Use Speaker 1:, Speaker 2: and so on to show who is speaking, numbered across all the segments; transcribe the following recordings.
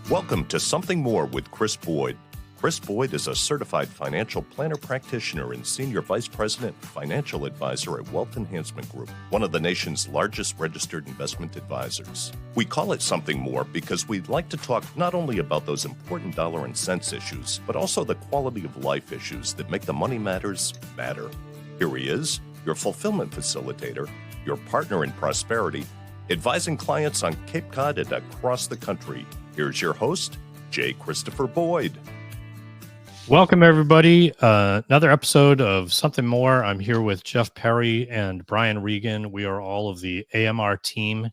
Speaker 1: Welcome to Something More with Chris Boyd. Chris Boyd is a certified financial planner practitioner and senior vice president financial advisor at Wealth Enhancement Group, one of the nation's largest registered investment advisors. We call it Something More because we'd like to talk not only about those important dollar and cents issues, but also the quality of life issues that make the money matters matter. Here he is, your fulfillment facilitator, your partner in prosperity, advising clients on Cape Cod and across the country. Here's your host, J. Christopher Boyd.
Speaker 2: Welcome, everybody. Another episode of Something More. I'm here with Jeff Perry and Brian Regan. We are all of the AMR team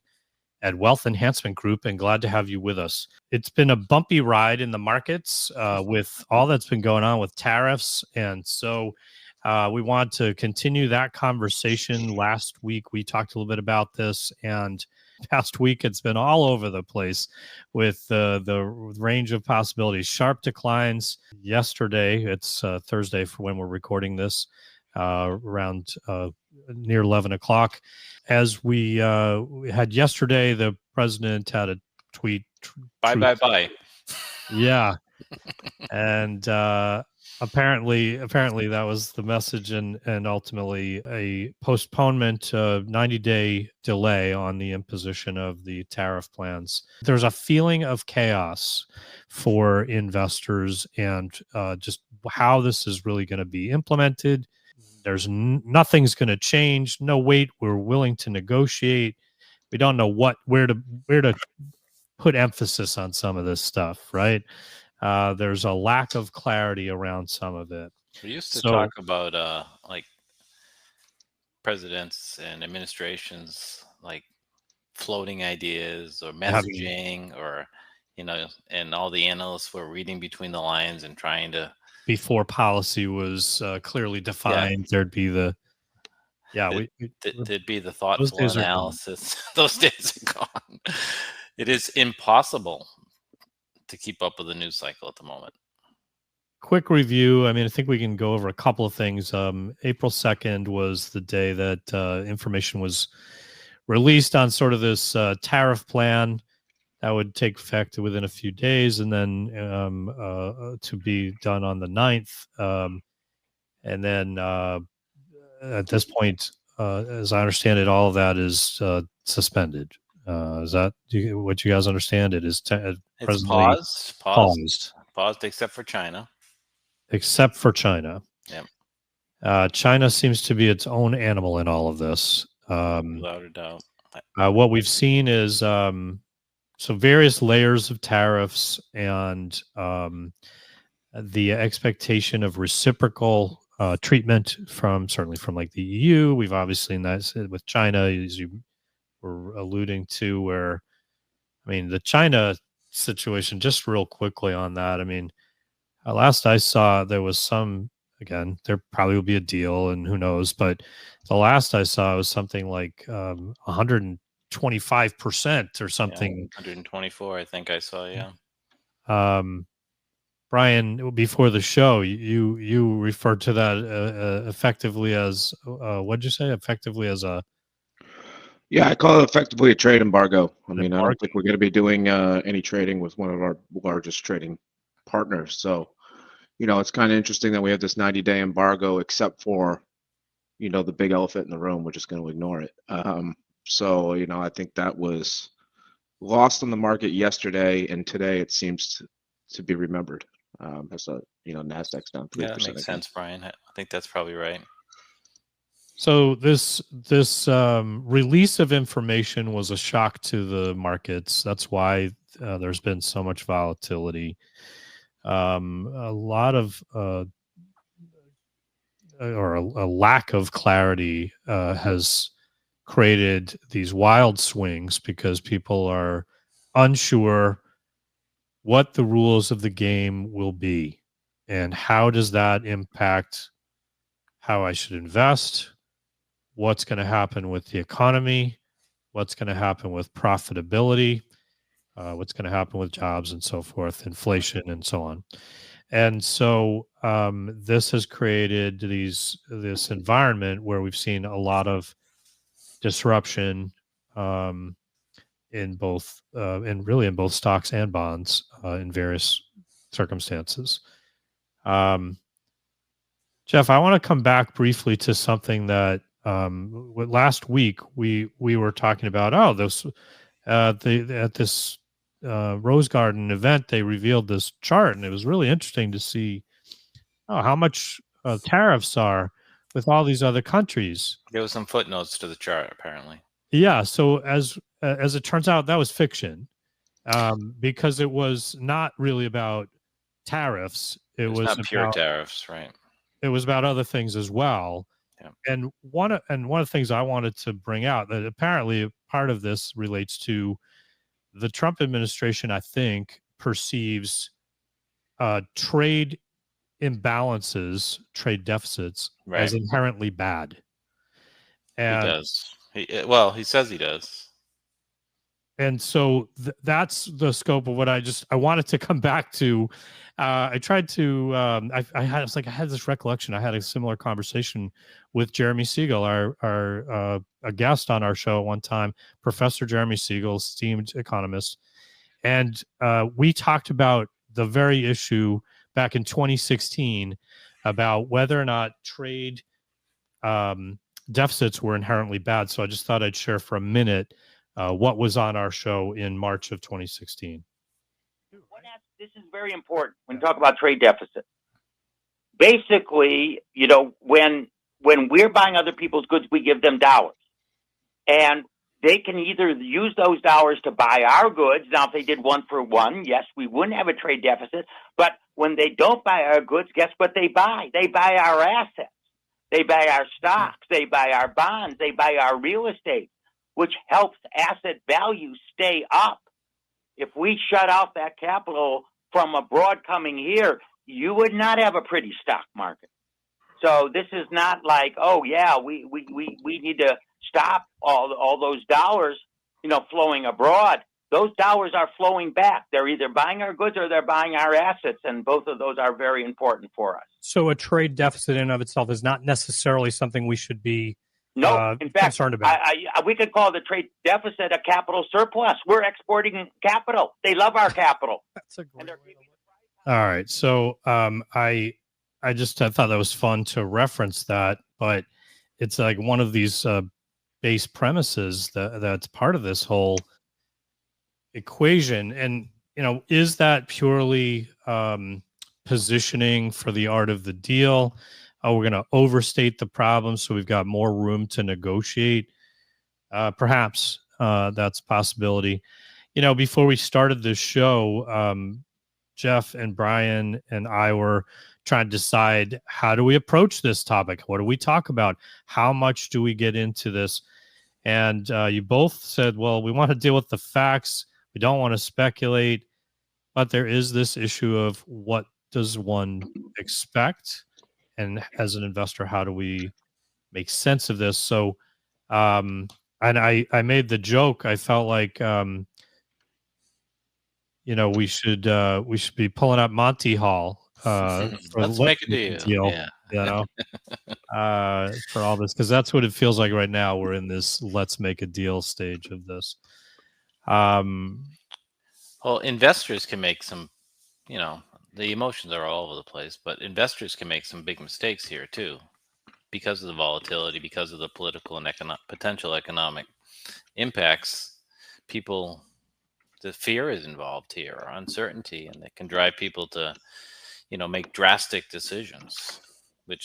Speaker 2: at Wealth Enhancement Group, and glad to have you with us. It's been a bumpy ride in the markets with all that's been going on with tariffs, and so we want to continue that conversation. Last week, we talked a little bit about this, and past week, it's been all over the place with the range of possibilities. Sharp declines yesterday. It's Thursday for when we're recording this, around near 11 o'clock. As we had yesterday, the president had a tweet.
Speaker 3: Bye.
Speaker 2: Yeah. And apparently that was the message, and ultimately a postponement, 90-day delay on the imposition of the tariff plans. There's a feeling of chaos for investors and just how this is really going to be implemented. There's nothing's going to change. No, wait, we're willing to negotiate. We don't know where to put emphasis on some of this stuff, right? There's a lack of clarity around some of it.
Speaker 3: We used to talk about like presidents and administrations like floating ideas or messaging, or and all the analysts were reading between the lines and trying to.
Speaker 2: Before policy was clearly defined, there'd be the
Speaker 3: there'd be the thoughtful analysis. Those days are gone. It is impossible to keep up with the news cycle at the moment.
Speaker 2: Quick review. I mean, I think we can go over a couple of things. April 2nd was the day that information was released on sort of this tariff plan that would take effect within a few days, and then to be done on the 9th. And then at this point, as I understand it, all of that is suspended. Is that what you guys understand? It is
Speaker 3: it's paused, except for China.
Speaker 2: Except for China.
Speaker 3: Yeah.
Speaker 2: China seems to be its own animal in all of this.
Speaker 3: Without a doubt.
Speaker 2: What we've seen is so various layers of tariffs and the expectation of reciprocal treatment certainly from like the EU. We've obviously seen that with China, as you were alluding to, where, I mean, the China situation, just real quickly on that. I mean, last I saw, there was again, there probably will be a deal and who knows, but the last I saw was something like 125% or something.
Speaker 3: 124, I think I saw, yeah.
Speaker 2: Brian, before the show, you referred to that effectively as, what'd you say? Effectively as a...
Speaker 4: Yeah, I call it effectively a trade embargo. I mean, I don't think we're going to be doing any trading with one of our largest trading partners. So, it's kind of interesting that we have this 90-day embargo, except for, the big elephant in the room. We're just going to ignore it. So, I think that was lost on the market yesterday, and today it seems to be remembered. As NASDAQ's down 3%.
Speaker 3: Yeah, that makes sense, Brian. I think that's probably right.
Speaker 2: So this release of information was a shock to the markets. That's why there's been so much volatility. A lot of or a lack of clarity has created these wild swings because people are unsure what the rules of the game will be and how does that impact how I should invest, what's going to happen with the economy, what's going to happen with profitability, what's going to happen with jobs and so forth, inflation and so on. And so this has created this environment where we've seen a lot of disruption in both stocks and bonds in various circumstances. Jeff, I want to come back briefly to something that last week we were talking about. At this Rose Garden event, they revealed this chart, and it was really interesting to see how much tariffs are with all these other countries.
Speaker 3: There was some footnotes to the chart, apparently.
Speaker 2: Yeah. So as it turns out, that was fiction, because it was not really about tariffs. It was
Speaker 3: not pure tariffs, right?
Speaker 2: It was about other things as well.
Speaker 3: Yeah.
Speaker 2: And one of the things I wanted to bring out, that apparently part of this relates to the Trump administration, I think, perceives trade imbalances, trade deficits, as inherently bad. And
Speaker 3: he does. He says he does.
Speaker 2: And so that's the scope of what I wanted to come back to. I tried to, I had this recollection. I had a similar conversation with Jeremy Siegel, a guest on our show at one time, Professor Jeremy Siegel, esteemed economist. And we talked about the very issue back in 2016 about whether or not trade deficits were inherently bad. So I just thought I'd share for a minute what was on our show in March of 2016.
Speaker 5: This is very important when you talk about trade deficit. Basically, when we're buying other people's goods, we give them dollars. And they can either use those dollars to buy our goods. Now, if they did 1-for-1, yes, we wouldn't have a trade deficit. But when they don't buy our goods, guess what they buy? They buy our assets. They buy our stocks. They buy our bonds. They buy our real estate, which helps asset values stay up. If we shut off that capital from abroad coming here, you would not have a pretty stock market. So this is not like, oh yeah, we need to stop all those dollars, flowing abroad. Those dollars are flowing back. They're either buying our goods or they're buying our assets, and both of those are very important for us.
Speaker 2: So a trade deficit in and of itself is not necessarily something we should be
Speaker 5: in fact,
Speaker 2: concerned about.
Speaker 5: We could call the trade deficit a capital surplus. We're exporting capital. They love our capital.
Speaker 2: That's a great way. All right. So I thought that was fun to reference that, but it's like one of these base premises that's part of this whole equation. And, is that purely positioning for the art of the deal? We're going to overstate the problem, so we've got more room to negotiate. Perhaps that's a possibility. Before we started this show, Jeff and Brian and I were trying to decide, how do we approach this topic? What do we talk about? How much do we get into this? And you both said, well, we want to deal with the facts. We don't want to speculate. But there is this issue of, what does one expect? And as an investor, how do we make sense of this? So, and I made the joke. I felt like, we should be pulling up Monty Hall for
Speaker 3: let's make a deal.
Speaker 2: Yeah. For all this, because that's what it feels like right now. We're in this let's make a deal stage of this.
Speaker 3: Well, investors can make some, the emotions are all over the place, but investors can make some big mistakes here too, because of the volatility, because of the political and potential economic impacts. The fear is involved here, or uncertainty, and it can drive people to, make drastic decisions.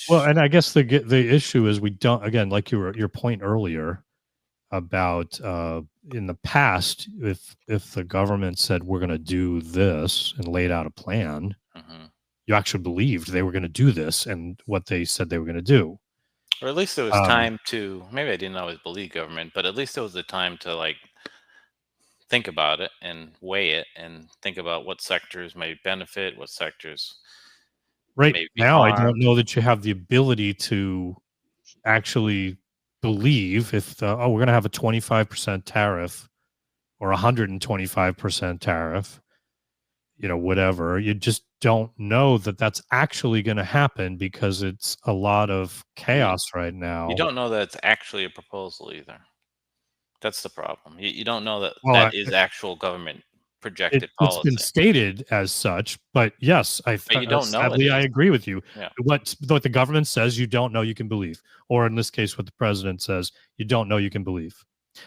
Speaker 2: And I guess the issue is, we don't, again, like your point earlier about in the past, if the government said we're going to do this and laid out a plan, you actually believed they were going to do this and what they said they were going to do.
Speaker 3: Or at least there was time to, maybe I didn't always believe government, but at least there was the time to think about it and weigh it and think about what sectors may benefit, what sectors
Speaker 2: right now harmed. I don't know that you have the ability to actually believe if we're going to have a 25% tariff or 125% tariff, whatever. You just don't know that that's actually going to happen, because it's a lot of chaos right now.
Speaker 3: You don't know that it's actually a proposal either. That's the problem. You don't know that is actual government projected
Speaker 2: It's been
Speaker 3: policy.
Speaker 2: stated as such, but yes,
Speaker 3: But you don't know
Speaker 2: sadly,
Speaker 3: it
Speaker 2: I
Speaker 3: is.
Speaker 2: agree with you.
Speaker 3: Yeah.
Speaker 2: What the government says, you don't know, you can believe, or in this case, what the president says, you don't know, you can believe.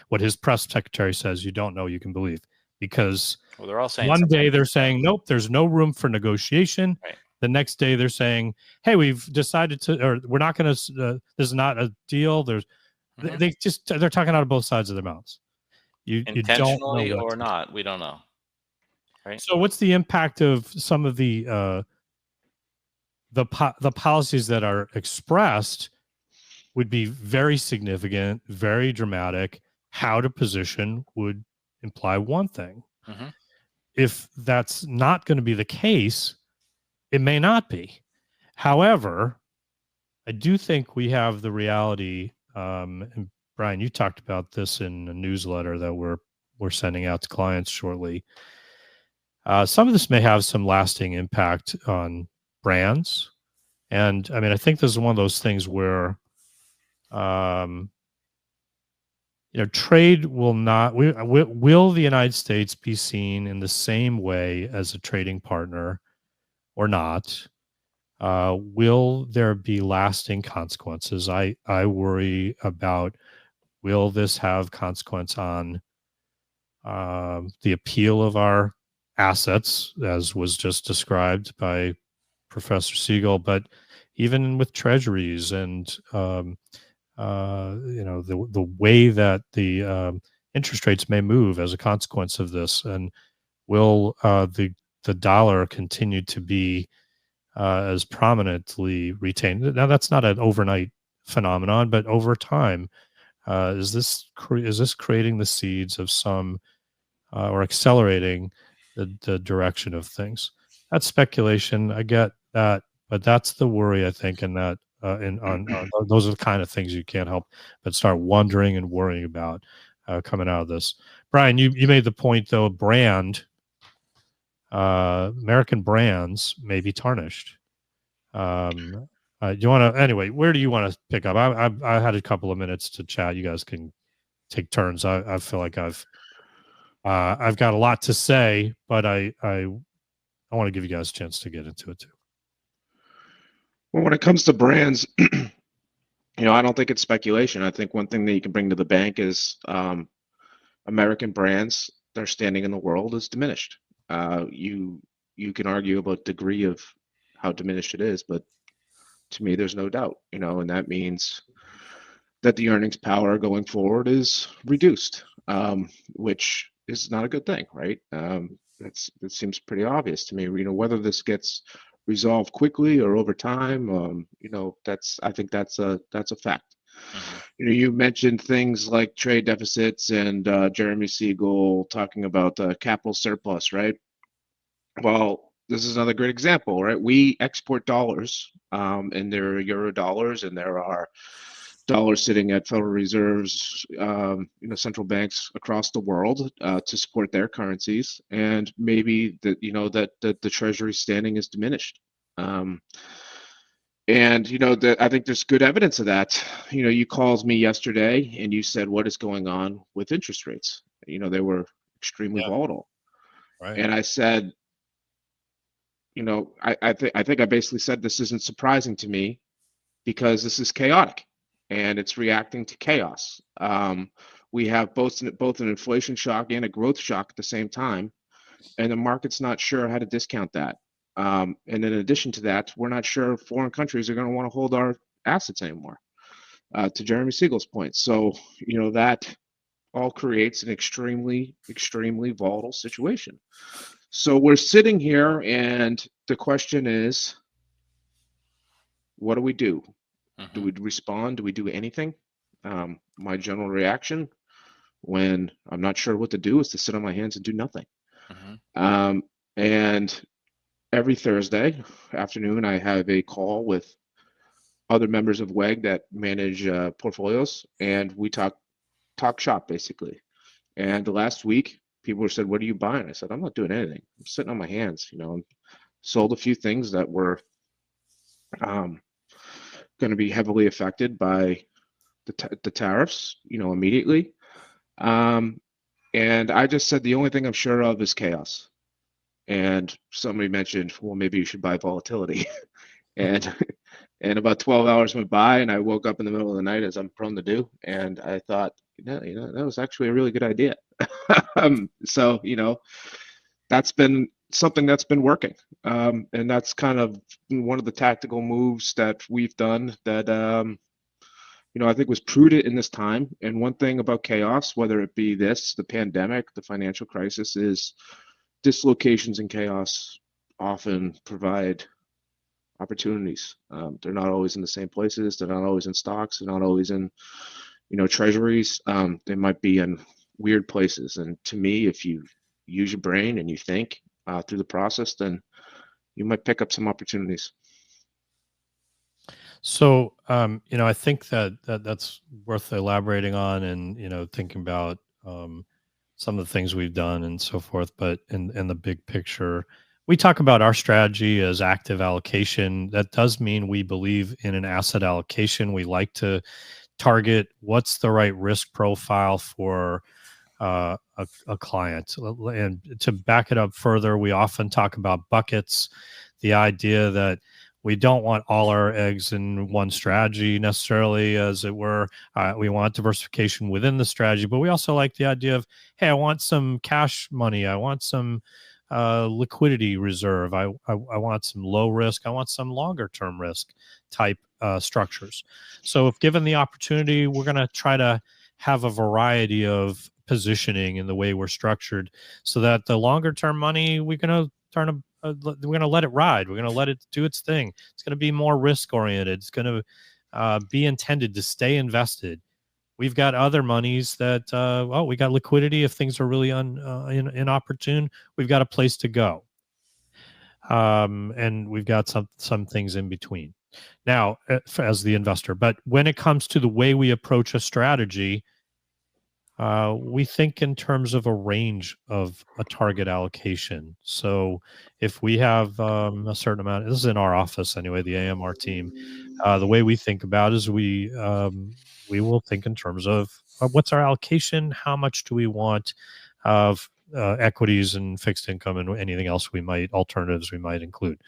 Speaker 2: What his press secretary says, you don't know, you can believe, because
Speaker 3: Well, they're all saying
Speaker 2: one
Speaker 3: something
Speaker 2: day they're
Speaker 3: different.
Speaker 2: saying nope, there's no room for negotiation.
Speaker 3: Right.
Speaker 2: The next day they're saying, hey, we've decided to, or we're not going to. This is not a deal. There's
Speaker 3: Mhm.
Speaker 2: they're talking out of both sides of their mouths. You don't
Speaker 3: Intentionally
Speaker 2: know
Speaker 3: or not, we don't know. Right.
Speaker 2: So what's the impact of some of the policies that are expressed would be very significant, very dramatic. How to position would imply one thing.
Speaker 3: Mm-hmm.
Speaker 2: If that's not going to be the case, it may not be. However, I do think we have the reality, and Brian, you talked about this in a newsletter that we're sending out to clients shortly. Some of this may have some lasting impact on brands. And I mean, I think this is one of those things where, trade will not, will the United States be seen in the same way as a trading partner or not? Will there be lasting consequences? I worry about, will this have consequence on the appeal of our assets, as was just described by Professor Siegel, but even with treasuries and the way that the interest rates may move as a consequence of this, and will the dollar continue to be as prominently retained? Now, that's not an overnight phenomenon, but over time, is this creating the seeds of some or accelerating the direction of things? That's speculation. I get that, but that's the worry, I think, and that those are the kind of things you can't help but start wondering and worrying about coming out of this. Brian, you made the point, though, American brands may be tarnished. Do you want to, anyway, where do you want to pick up? I had a couple of minutes to chat. You guys can take turns. I feel like I've got a lot to say, but I want to give you guys a chance to get into it too.
Speaker 4: Well, when it comes to brands, I don't think it's speculation. I think one thing that you can bring to the bank is American brands, their standing in the world is diminished. You can argue about degree of how diminished it is, but to me, there's no doubt, and that means that the earnings power going forward is reduced, which is not a good thing, right? That seems pretty obvious to me. Whether this gets resolved quickly or over time, I think that's a fact.
Speaker 3: Mm-hmm.
Speaker 4: You mentioned things like trade deficits and Jeremy Siegel talking about capital surplus, right? Well, this is another great example, right? We export dollars, and there are euro dollars, and there are dollars sitting at Federal Reserves, central banks across the world to support their currencies, and maybe that the Treasury standing is diminished. And I think there's good evidence of that. You called me yesterday and you said, what is going on with interest rates? They were extremely volatile.
Speaker 2: Right.
Speaker 4: And I said, I think I basically said this isn't surprising to me because this is chaotic and it's reacting to chaos. We have both an inflation shock and a growth shock at the same time, and the market's not sure how to discount that. And in addition to that, we're not sure foreign countries are going to want to hold our assets anymore, to Jeremy Siegel's point. So, that all creates an extremely, extremely volatile situation. So we're sitting here and the question is, what do we do?
Speaker 3: Mm-hmm.
Speaker 4: Do we respond? Do we do anything? My general reaction when I'm not sure what to do is to sit on my hands and do nothing.
Speaker 3: Mm-hmm.
Speaker 4: And every Thursday afternoon, I have a call with other members of WEG that manage portfolios, and we talk shop basically. And the last week, people said, "What are you buying?" I said, "I'm not doing anything. I'm sitting on my hands. Sold a few things that were going to be heavily affected by the tariffs, immediately. And I just said, the only thing I'm sure of is chaos. And somebody mentioned, well, maybe you should buy volatility. and and about 12 hours went by, and I woke up in the middle of the night, as I'm prone to do, and I thought, that was actually a really good idea. So that's been something that's been working, and that's kind of one of the tactical moves that we've done that I think was prudent in this time. And one thing about chaos, whether it be the pandemic, the financial crisis, is dislocations and chaos often provide opportunities. They're not always in the same places. They're not always in stocks. They're not always in, treasuries. They might be in weird places. And to me, if you use your brain and you think through the process, then you might pick up some opportunities.
Speaker 2: So, I think that's worth elaborating on, and thinking about some of the things we've done and so forth. But in the big picture, we talk about our strategy as active allocation. That does mean we believe in an asset allocation. We like to target what's the right risk profile for a client. And to back it up further, we often talk about buckets, the idea that we don't want all our eggs in one strategy necessarily, as it were. We want diversification within the strategy, but we also like the idea of, hey, I want some cash money. I want some liquidity reserve. I want some low risk. I want some longer term risk type structures. So if given the opportunity, we're going to try to have a variety of positioning in the way we're structured, so that the longer term money, we're going to let it ride. We're going to let it do its thing. It's going to be more risk oriented. It's going to be intended to stay invested. We've got other monies that, we got liquidity. If things are really inopportune, we've got a place to go. And we've got some things in between. Now, as the investor, but when it comes to the way we approach a strategy, we think in terms of a range of a target allocation. So if we have a certain amount, this is in our office anyway, the AMR team, the way we think about it is we will think in terms of what's our allocation, how much do we want of equities and fixed income and anything else alternatives we might include.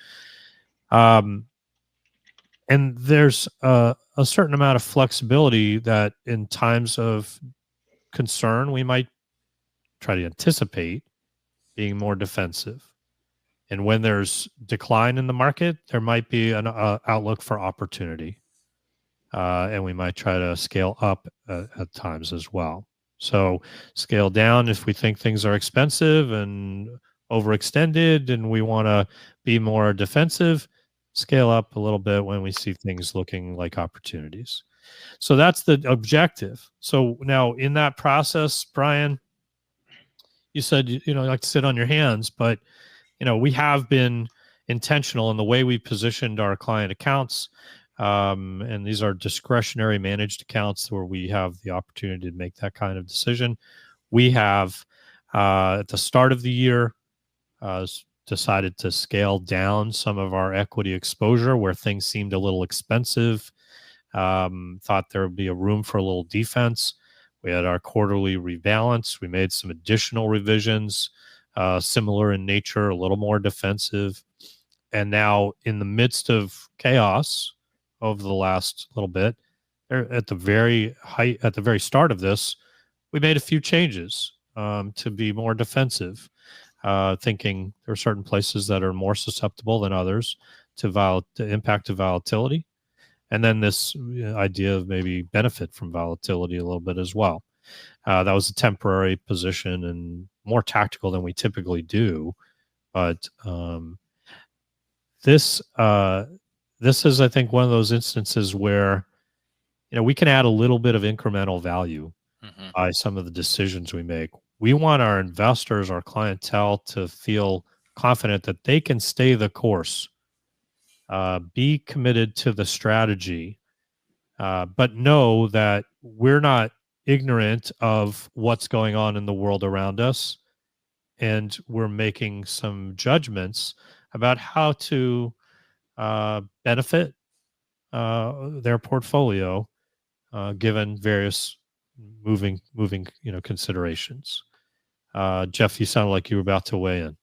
Speaker 2: And there's a certain amount of flexibility that in times of concern, we might try to anticipate being more defensive. And when there's decline in the market, there might be an outlook for opportunity. And we might try to scale up at times as well. So scale down if we think things are expensive and overextended and we want to be more defensive. Scale up a little bit when we see things looking like opportunities. So that's the objective. So now in that process, Brian, you said, you like to sit on your hands, but, we have been intentional in the way we positioned our client accounts. And these are discretionary managed accounts where we have the opportunity to make that kind of decision. We have, at the start of the year, decided to scale down some of our equity exposure where things seemed a little expensive. Thought there would be a room for a little defense. We had our quarterly rebalance. We made some additional revisions, similar in nature, a little more defensive. And now in the midst of chaos over the last little bit, at the very start of this, we made a few changes to be more defensive, thinking there are certain places that are more susceptible than others to impact of volatility. And then this idea of maybe benefit from volatility a little bit as well. That was a temporary position and more tactical than we typically do. But this is, I think, one of those instances where, we can add a little bit of incremental value by some of the decisions we make. We want our investors, our clientele, to feel confident that they can stay the course. Be committed to the strategy, but know that we're not ignorant of what's going on in the world around us, and we're making some judgments about how to benefit their portfolio, given various moving considerations. Jeff, you sound like you were about to weigh in.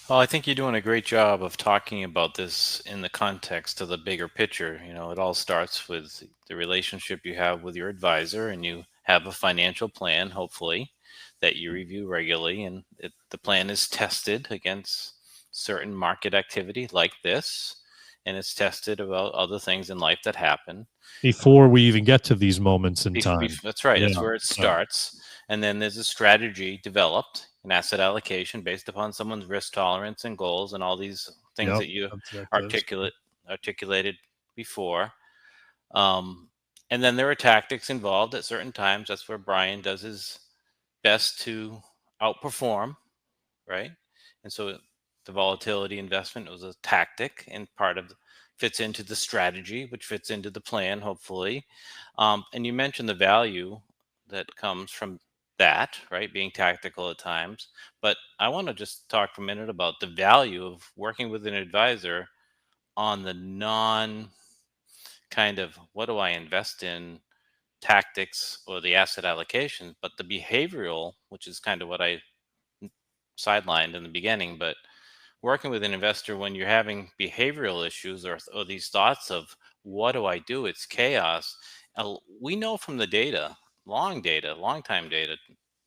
Speaker 3: Well, I think you're doing a great job of talking about this in the context of the bigger picture. You know, it all starts with the relationship you have with your advisor, and you have a financial plan, hopefully, that you review regularly, and the plan is tested against certain market activity like this, and it's tested about other things in life that happen.
Speaker 2: Before we even get to these moments in time.
Speaker 3: That's right.
Speaker 2: Yeah.
Speaker 3: That's where it starts. And then there's a strategy developed, an asset allocation based upon someone's risk tolerance and goals and all these things that you articulated before. And then there are tactics involved at certain times. That's where Brian does his best to outperform, right? And so the volatility investment was a tactic, and part of fits into the strategy, which fits into the plan, hopefully. And you mentioned the value that comes from that, right? Being tactical at times. But I want to just talk for a minute about the value of working with an advisor on the non kind of what do I invest in tactics or the asset allocation, but the behavioral, which is kind of what I sidelined in the beginning, but working with an investor when you're having behavioral issues or these thoughts of what do I do? It's chaos. We know from the data, long time data,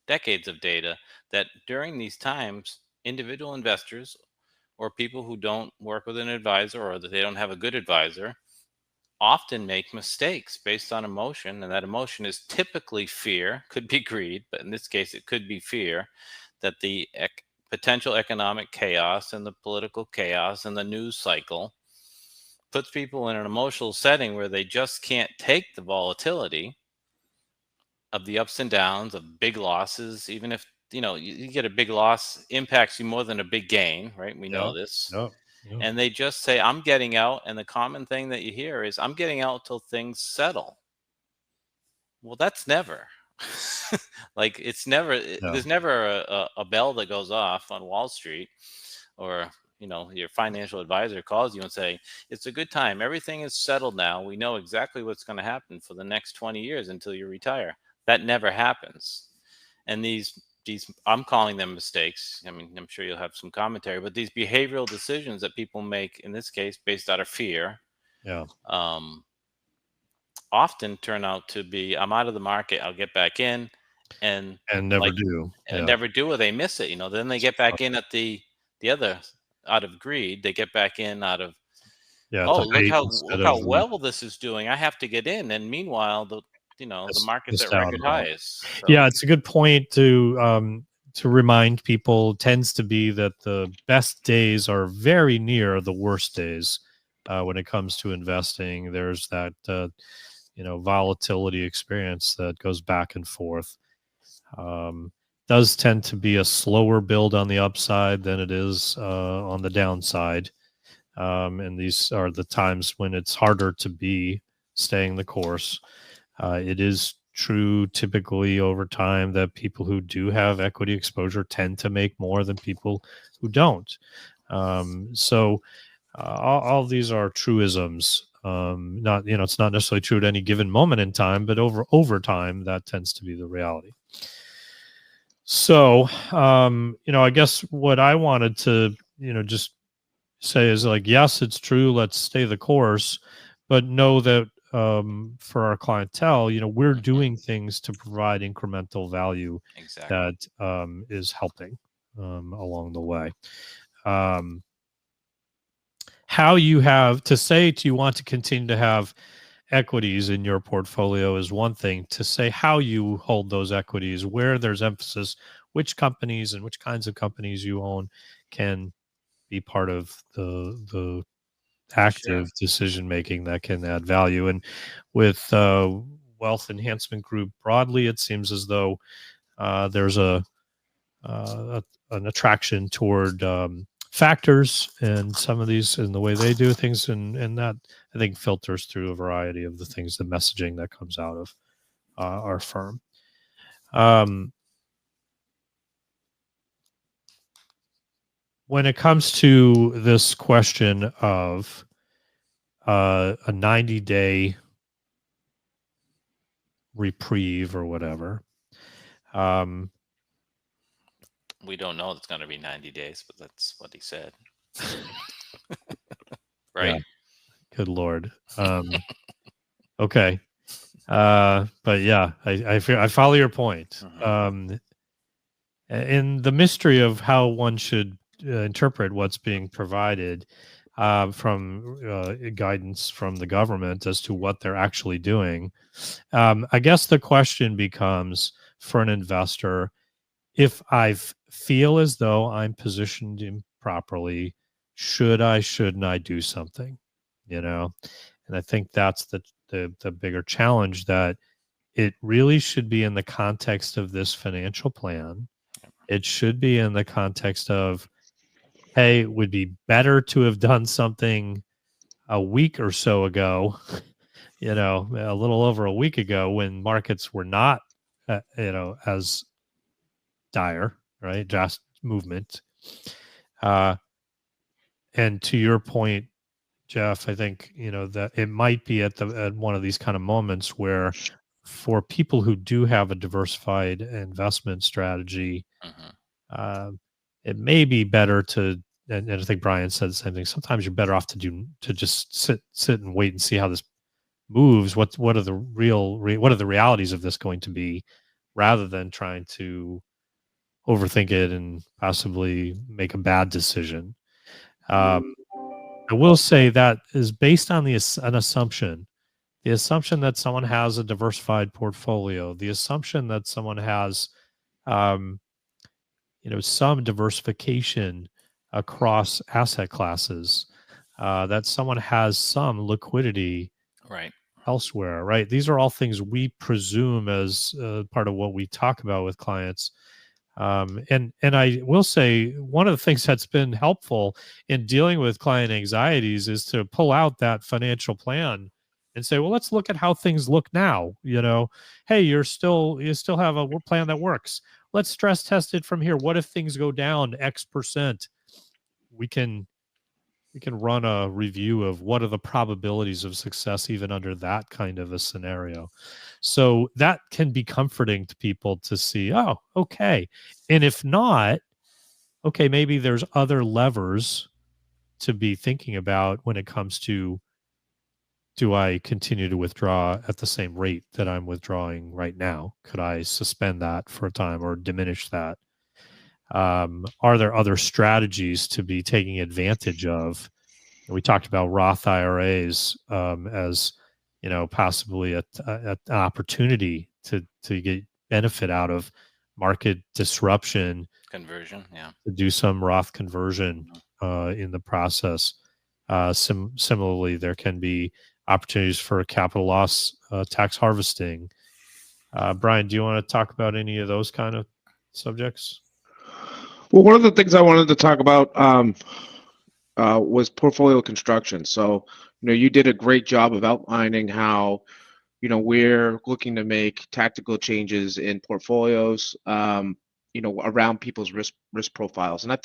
Speaker 3: decades of data, that during these times, individual investors or people who don't work with an advisor or that they don't have a good advisor often make mistakes based on emotion. And that emotion is typically fear, could be greed, but in this case, it could be fear that the potential economic chaos and the political chaos and the news cycle puts people in an emotional setting where they just can't take the volatility of the ups and downs of big losses. Even if you get a big loss, impacts you more than a big gain, right? We know this. And they just say, I'm getting out. And the common thing that you hear is, I'm getting out till things settle. Well, that's never like it's never there's never a bell that goes off on Wall Street, or your financial advisor calls you and say, it's a good time, everything is settled now, we know exactly what's going to happen for the next 20 years until you retire. That never happens. And these I'm calling them mistakes. I mean, I'm sure you'll have some commentary, but these behavioral decisions that people make, in this case based out of fear, often turn out to be, I'm out of the market, I'll get back in, and
Speaker 2: never do.
Speaker 3: And never do, or they miss it. Then they get back in at the other, out of greed. They get back in out of, look how well this is doing, I have to get in. And meanwhile, the market's at record highs. So.
Speaker 2: Yeah, it's a good point to remind people. Tends to be that the best days are very near the worst days when it comes to investing. There's that volatility experience that goes back and forth. Does tend to be a slower build on the upside than it is on the downside. And these are the times when it's harder to be staying the course. It is true typically over time that people who do have equity exposure tend to make more than people who don't. So all these are truisms. Not it's not necessarily true at any given moment in time, but over time that tends to be the reality. So I guess what I wanted to just say is, like, yes, it's true, let's stay the course, but know that for our clientele, we're doing things to provide incremental value that is helping along the way. How you have to say you want to continue to have equities in your portfolio is one thing. To say how you hold those equities, where there's emphasis, which companies and which kinds of companies you own can be part of the active decision making that can add value. And with Wealth Enhancement Group broadly, it seems as though there's an attraction toward factors and some of these and the way they do things, and that I think filters through a variety of the things, the messaging that comes out of our firm. When it comes to this question of a 90-day reprieve or whatever,
Speaker 3: We don't know it's going to be 90 days, but that's what he said. Right?
Speaker 2: Yeah. Good Lord. Okay. But yeah, I follow your point. In the mystery of how one should interpret what's being provided from guidance from the government as to what they're actually doing, I guess the question becomes for an investor, if I feel as though I'm positioned improperly, shouldn't I do something? And I think that's the bigger challenge, that it really should be in the context of this financial plan. It should be in the context of, hey, it would be better to have done something a week or so ago, a little over a week ago, when markets were not, as dire, right? Just movement. And to your point, Jeff, I think, that it might be at one of these kind of moments where, for people who do have a diversified investment strategy, it may be better to, and I think Brian said the same thing, sometimes you're better off to just sit and wait and see how this moves. What are the what are the realities of this going to be, rather than trying to overthink it and possibly make a bad decision. I will say that is based on an assumption. The assumption that someone has a diversified portfolio, the assumption that someone has, some diversification across asset classes, that someone has some liquidity
Speaker 3: right
Speaker 2: elsewhere, right? These are all things we presume as part of what we talk about with clients. And I will say, one of the things that's been helpful in dealing with client anxieties is to pull out that financial plan and say, well, let's look at how things look now. Hey, you still have a plan that works. Let's stress test it from here. What if things go down X%? We can run a review of what are the probabilities of success even under that kind of a scenario. So that can be comforting to people to see, oh, okay. And if not, okay, maybe there's other levers to be thinking about when it comes to, do I continue to withdraw at the same rate that I'm withdrawing right now? Could I suspend that for a time or diminish that? Are there other strategies to be taking advantage of? And we talked about Roth IRAs as possibly an opportunity to get benefit out of market disruption,
Speaker 3: conversion,
Speaker 2: to do some Roth conversion in the process. Similarly, there can be opportunities for capital loss tax harvesting. Brian, do you want to talk about any of those kind of subjects?
Speaker 4: Well, one of the things I wanted to talk about was portfolio construction. So, you did a great job of outlining how, we're looking to make tactical changes in portfolios, around people's risk profiles. And I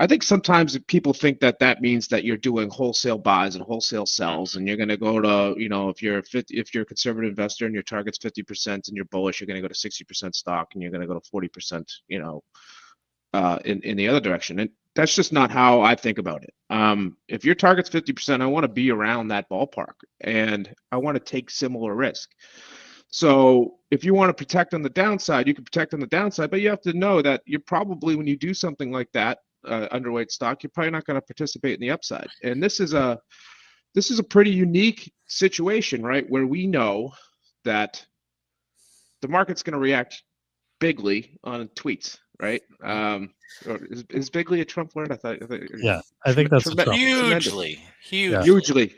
Speaker 4: think sometimes people think that means that you're doing wholesale buys and wholesale sells, and you're going to go to, if you're a conservative investor and your target's 50% and you're bullish, you're going to go to 60% stock, and you're going to go to 40%, in the other direction. And that's just not how I think about it. If your target's 50%, I want to be around that ballpark, and I want to take similar risk. So if you want to protect on the downside, you can protect on the downside, but you have to know that you're probably, when you do something like that, underweight stock, you're probably not going to participate in the upside. And this is a pretty unique situation, right? Where we know that the market's going to react bigly on tweets, right? Is bigly a Trump word? I think
Speaker 2: that's a Trump.
Speaker 3: Hugely.
Speaker 2: Yeah.
Speaker 4: Hugely.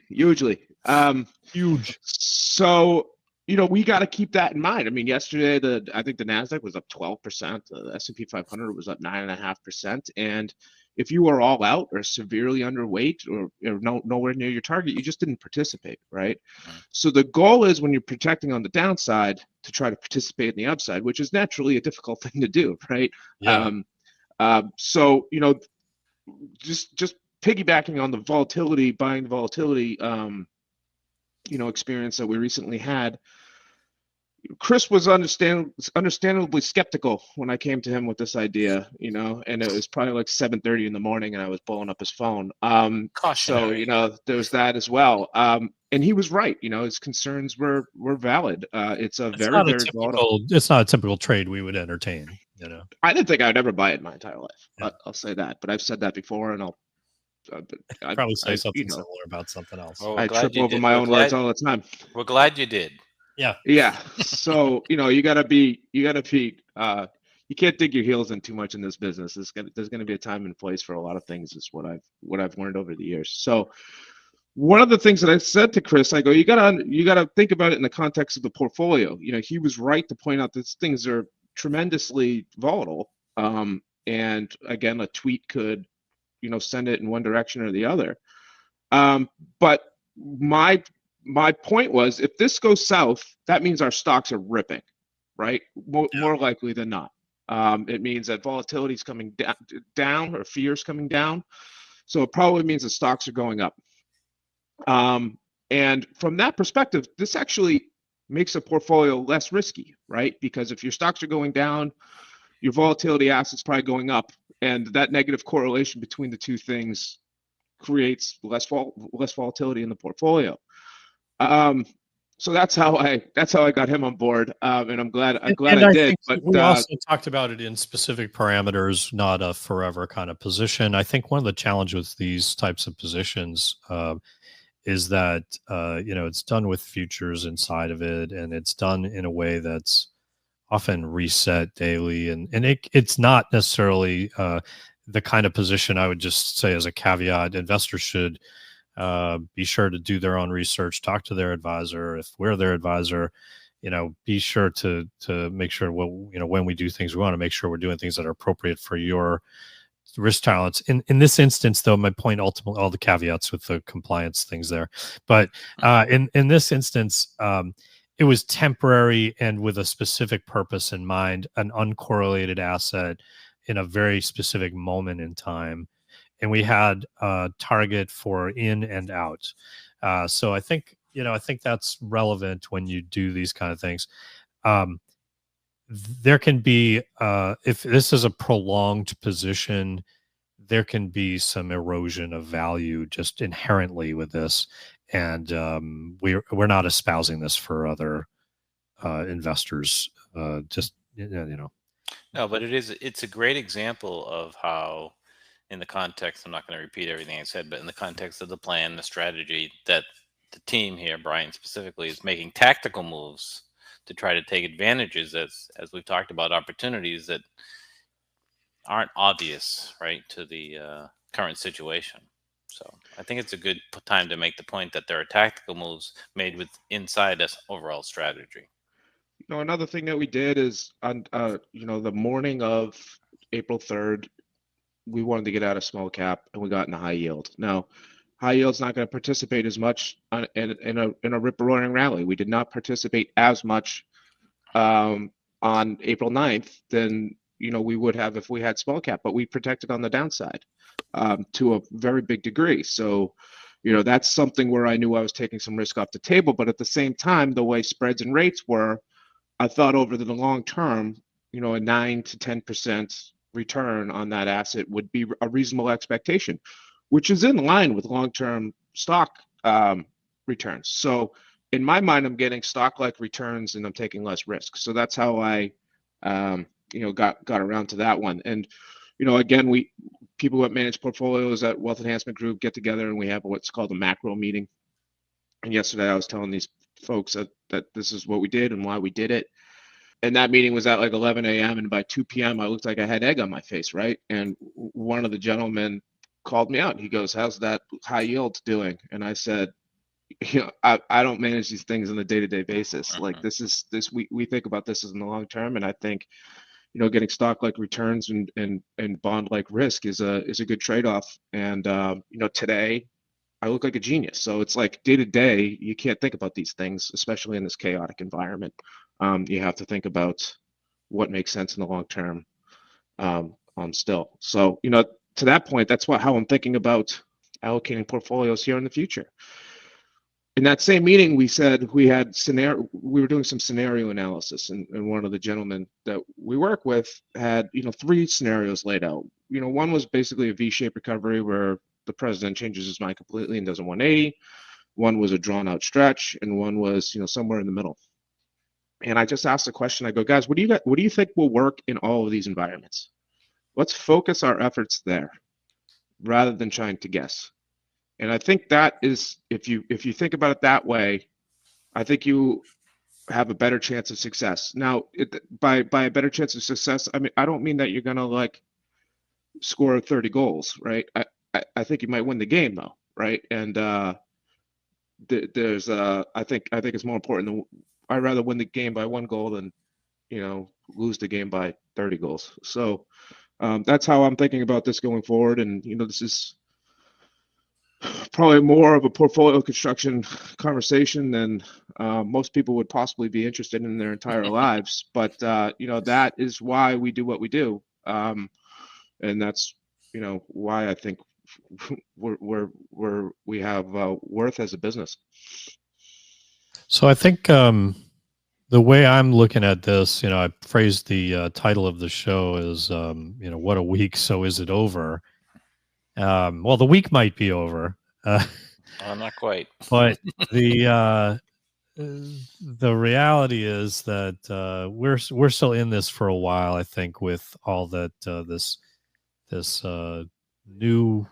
Speaker 2: Huge.
Speaker 4: So, we got to keep that in mind. I mean, yesterday, I think the NASDAQ was up 12%. The S&P 500 was up 9.5%. And if you are all out or severely underweight or nowhere near your target, you just didn't participate, right? So the goal is, when you're protecting on the downside, to try to participate in the upside, which is naturally a difficult thing to do, right?
Speaker 2: Yeah.
Speaker 4: So, just piggybacking on the volatility, buying the volatility, experience that we recently had, Chris was understandably skeptical when I came to him with this idea, and it was probably like 7:30 in the morning, and I was blowing up his phone. So
Speaker 3: Cautionary.
Speaker 4: there was that as well. And he was right. His concerns were valid. It's a very volatile.
Speaker 2: It's not a typical trade we would entertain.
Speaker 4: I didn't think I would ever buy it in my entire life.
Speaker 2: Yeah.
Speaker 4: I'll say that, but I've said that before, and I'll
Speaker 2: probably say something similar about something else.
Speaker 3: Well,
Speaker 4: I trip over my own words all the time.
Speaker 3: We're glad you did.
Speaker 2: Yeah.
Speaker 4: So, you can't dig your heels in too much in this business. There's going to be a time and place for a lot of things is what I've learned over the years. So one of the things that I said to Chris, I go, you gotta think about it in the context of the portfolio. He was right to point out that things are tremendously volatile. And again, a tweet could, send it in one direction or the other. But my point was, if this goes south, that means our stocks are ripping, right? More likely than not. It means that volatility is coming down or fears coming down. So it probably means the stocks are going up. And from that perspective, this actually makes a portfolio less risky, right? Because if your stocks are going down, your volatility assets probably going up, and that negative correlation between the two things creates less volatility in the portfolio. So that's how I got him on board, and I'm glad I did. But
Speaker 2: we also talked about it in specific parameters, not a forever kind of position. I think one of the challenges with these types of positions is that it's done with futures inside of it, and it's done in a way that's often reset daily, and it's not necessarily the kind of position. I would just say as a caveat, investors should be sure to do their own research, talk to their advisor. If we're their advisor, be sure to make sure when we do things, we want to make sure we're doing things that are appropriate for your risk tolerance. In this instance, though, my point ultimately, all the caveats with the compliance things there, but in this instance, it was temporary and with a specific purpose in mind, an uncorrelated asset in a very specific moment in time. And we had a target for in and out. So I think that's relevant when you do these kind of things. There can be, if this is a prolonged position, there can be some erosion of value just inherently with this. And we're not espousing this for other investors. No,
Speaker 3: but it's a great example of how, in the context, I'm not going to repeat everything I said, but in the context of the plan, the strategy, that the team here, Brian specifically, is making tactical moves to try to take advantages, as we've talked about, opportunities that aren't obvious, right, to the current situation. So I think it's a good time to make the point that there are tactical moves made with inside this overall strategy.
Speaker 4: Another thing that we did is on the morning of April 3rd, we wanted to get out of small cap, and we got into high yield. Now, high yield's not going to participate as much in a rip-roaring rally. We did not participate as much on April 9th than we would have if we had small cap, but we protected on the downside to a very big degree. So that's something where I knew I was taking some risk off the table, but at the same time, the way spreads and rates were, I thought over the long term, a 9 to 10% return on that asset would be a reasonable expectation, which is in line with long-term stock returns. So in my mind, I'm getting stock-like returns and I'm taking less risk. So that's how I got around to that one. And again, people that manage portfolios at Wealth Enhancement Group get together and we have what's called a macro meeting. And yesterday I was telling these folks that this is what we did and why we did it. And that meeting was at like 11 a.m. and by 2 p.m. I looked like I had egg on my face, right? And one of the gentlemen called me out. He goes, "How's that high yield doing?" And I said, I don't manage these things on a day-to-day basis. Like we think about this as in the long term, and I think getting stock-like returns and bond-like risk is a good trade-off. And today I look like a genius. So it's like day-to-day, you can't think about these things, especially in this chaotic environment. You have to think about what makes sense in the long term still. So, to that point, that's how I'm thinking about allocating portfolios here in the future. in that same meeting, we said we were doing some scenario analysis, and one of the gentlemen that we work with had, 3 scenarios laid out. One was basically a V-shaped recovery where the president changes his mind completely and does a 180. One was a drawn out stretch, and one was, somewhere in the middle. And I just asked the question. I go, guys, what do you think will work in all of these environments? Let's focus our efforts there rather than trying to guess. And I think that is, if you think about it that way, I think you have a better chance of success. Now, by a better chance of success, I mean, I don't mean that you're gonna like score 30 goals, right? I think you might win the game though, right? And there's I think it's more important. I'd rather win the game by 1 goal than lose the game by 30 goals. So that's how I'm thinking about this going forward. And this is probably more of a portfolio construction conversation than most people would possibly be interested in their entire lives. But that is why we do what we do, and that's why I think we have worth as a business.
Speaker 2: So I think the way I'm looking at this, I phrased the title of the show as what a week, so is it over? Well, the week might be over.
Speaker 3: Not quite.
Speaker 2: But the reality is that we're still in this for a while. I think with all that this new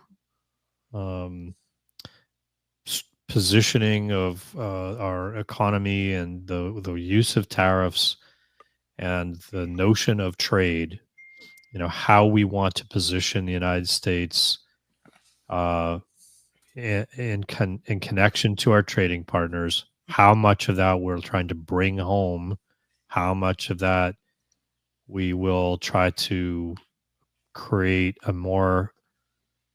Speaker 2: positioning of our economy and the use of tariffs and the notion of trade, how we want to position the United States in connection to our trading partners, how much of that we're trying to bring home, how much of that we will try to create a more,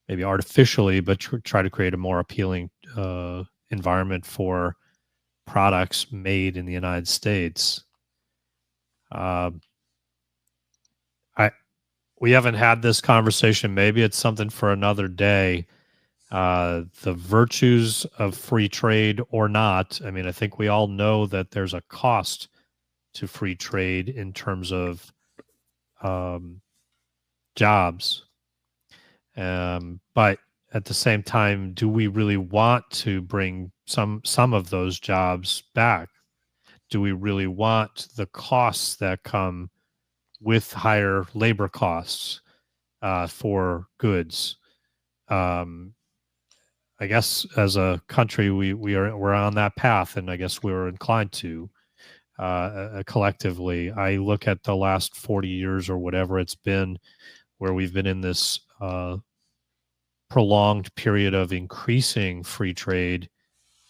Speaker 2: maybe artificially, but try to create a more appealing environment for products made in the United States. We haven't had this conversation. Maybe it's something for another day. The virtues of free trade or not. I mean, I think we all know that there's a cost to free trade in terms of jobs. But at the same time, do we really want to bring some of those jobs back? Do we really want the costs that come with higher labor costs for goods? I guess as a country, we're on that path, and I guess we're inclined to collectively. I look at the last 40 years or whatever it's been, where we've been in this prolonged period of increasing free trade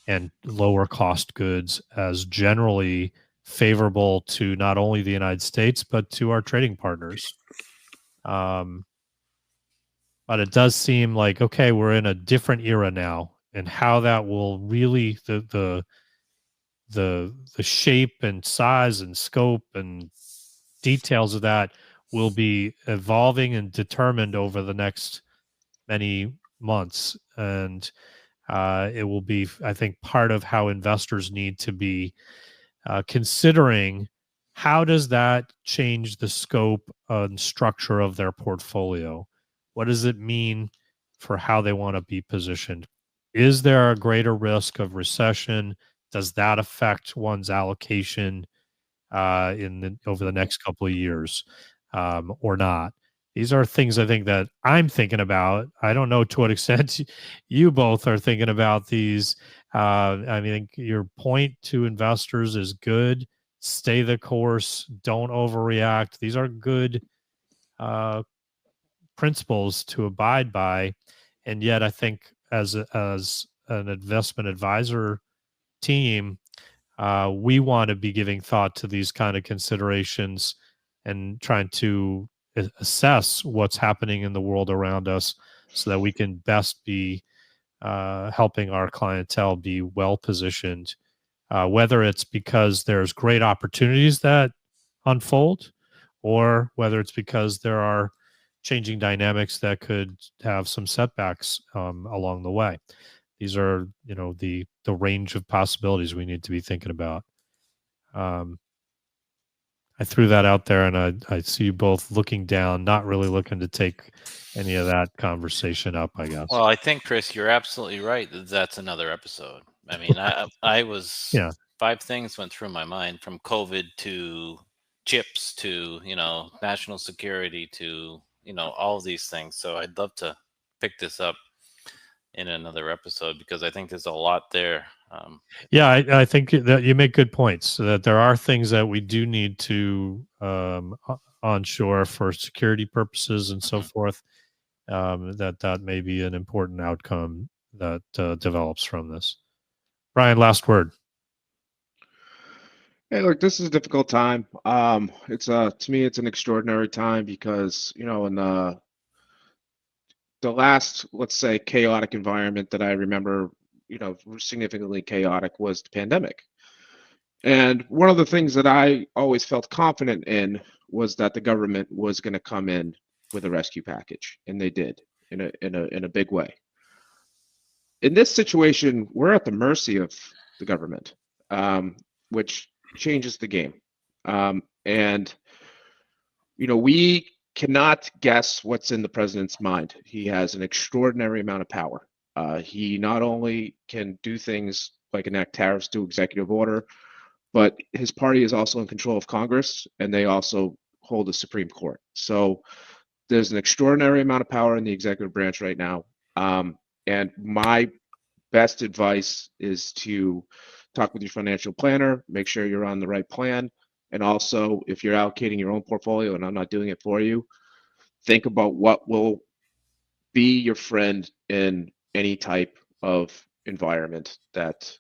Speaker 2: and lower cost goods as generally favorable to not only the United States, but to our trading partners. But it does seem like, okay, we're in a different era now, and how that will really, the shape and size and scope and details of that will be evolving and determined over the next many months. And it will be, I think, part of how investors need to be considering how does that change the scope and structure of their portfolio? What does it mean for how they want to be positioned? Is there a greater risk of recession? Does that affect one's allocation over the next couple of years or not? These are things I think that I'm thinking about. I don't know to what extent you both are thinking about these. I mean, your point to investors is good. Stay the course. Don't overreact. These are good principles to abide by. And yet I think as an investment advisor team, we want to be giving thought to these kind of considerations and trying to assess what's happening in the world around us so that we can best be helping our clientele be well positioned, whether it's because there's great opportunities that unfold or whether it's because there are changing dynamics that could have some setbacks along the way. These are, the range of possibilities we need to be thinking about. I threw that out there, and I see you both looking down, not really looking to take any of that conversation up, I guess.
Speaker 3: Well, I think, Chris, you're absolutely right. That's another episode. I mean, I was,
Speaker 2: Yeah.
Speaker 3: 5 things went through my mind, from COVID to chips to, national security to, all of these things. So I'd love to pick this up in another episode, because I think there's a lot there.
Speaker 2: Yeah, I think that you make good points, so that there are things that we do need to onshore for security purposes and so forth. That may be an important outcome that develops from this. Brian, last word.
Speaker 4: Hey, look, this is a difficult time. It's to me, it's an extraordinary time because, in the last, let's say, chaotic environment that I remember, significantly chaotic, was the pandemic. And one of the things that I always felt confident in was that the government was going to come in with a rescue package, and they did in a big way. In this situation, we're at the mercy of the government, which changes the game. And we cannot guess what's in the president's mind. He has an extraordinary amount of power. He not only can do things like enact tariffs to executive order, but his party is also in control of Congress, and they also hold the Supreme Court. So there's an extraordinary amount of power in the executive branch right now. And my best advice is to talk with your financial planner, make sure you're on the right plan. And also, if you're allocating your own portfolio and I'm not doing it for you, think about what will be your friend in any type of environment that,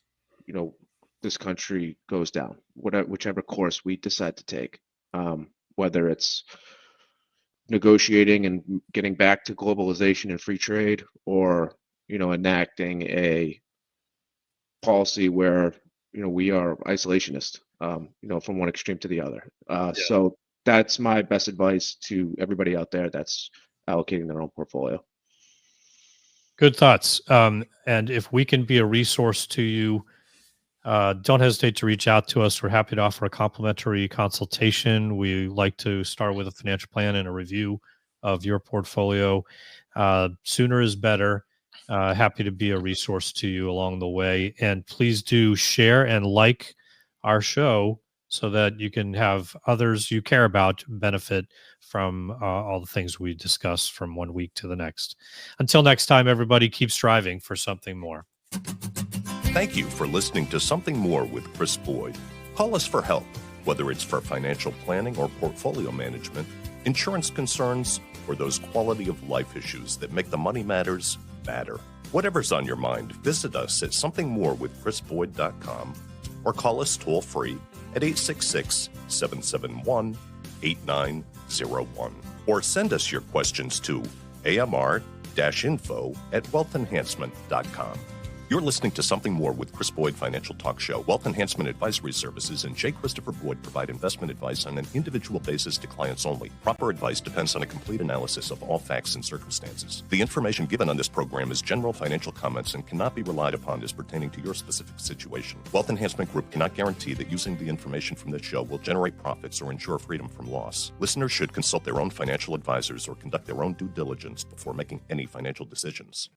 Speaker 4: this country goes down, whichever course we decide to take, whether it's negotiating and getting back to globalization and free trade, or, enacting a policy where, we are isolationist, from one extreme to the other. So that's my best advice to everybody out there that's allocating their own portfolio.
Speaker 2: Good thoughts. And if we can be a resource to you, don't hesitate to reach out to us. We're happy to offer a complimentary consultation. We like to start with a financial plan and a review of your portfolio. Sooner is better. Happy to be a resource to you along the way. And please do share and like our show so that you can have others you care about benefit from all the things we discuss from one week to the next. Until next time, everybody, keep striving for something more.
Speaker 1: Thank you for listening to Something More with Chris Boyd. Call us for help, whether it's for financial planning or portfolio management, insurance concerns, or those quality of life issues that make the money matters matter. Whatever's on your mind, visit us at somethingmorewithchrisboyd.com or call us toll free at 866-771-8901. Or send us your questions to amr-info@wealthenhancement.com. You're listening to Something More with Chris Boyd Financial Talk Show. Wealth Enhancement Advisory Services and J. Christopher Boyd provide investment advice on an individual basis to clients only. Proper advice depends on a complete analysis of all facts and circumstances. The information given on this program is general financial comments and cannot be relied upon as pertaining to your specific situation. Wealth Enhancement Group cannot guarantee that using the information from this show will generate profits or ensure freedom from loss. Listeners should consult their own financial advisors or conduct their own due diligence before making any financial decisions.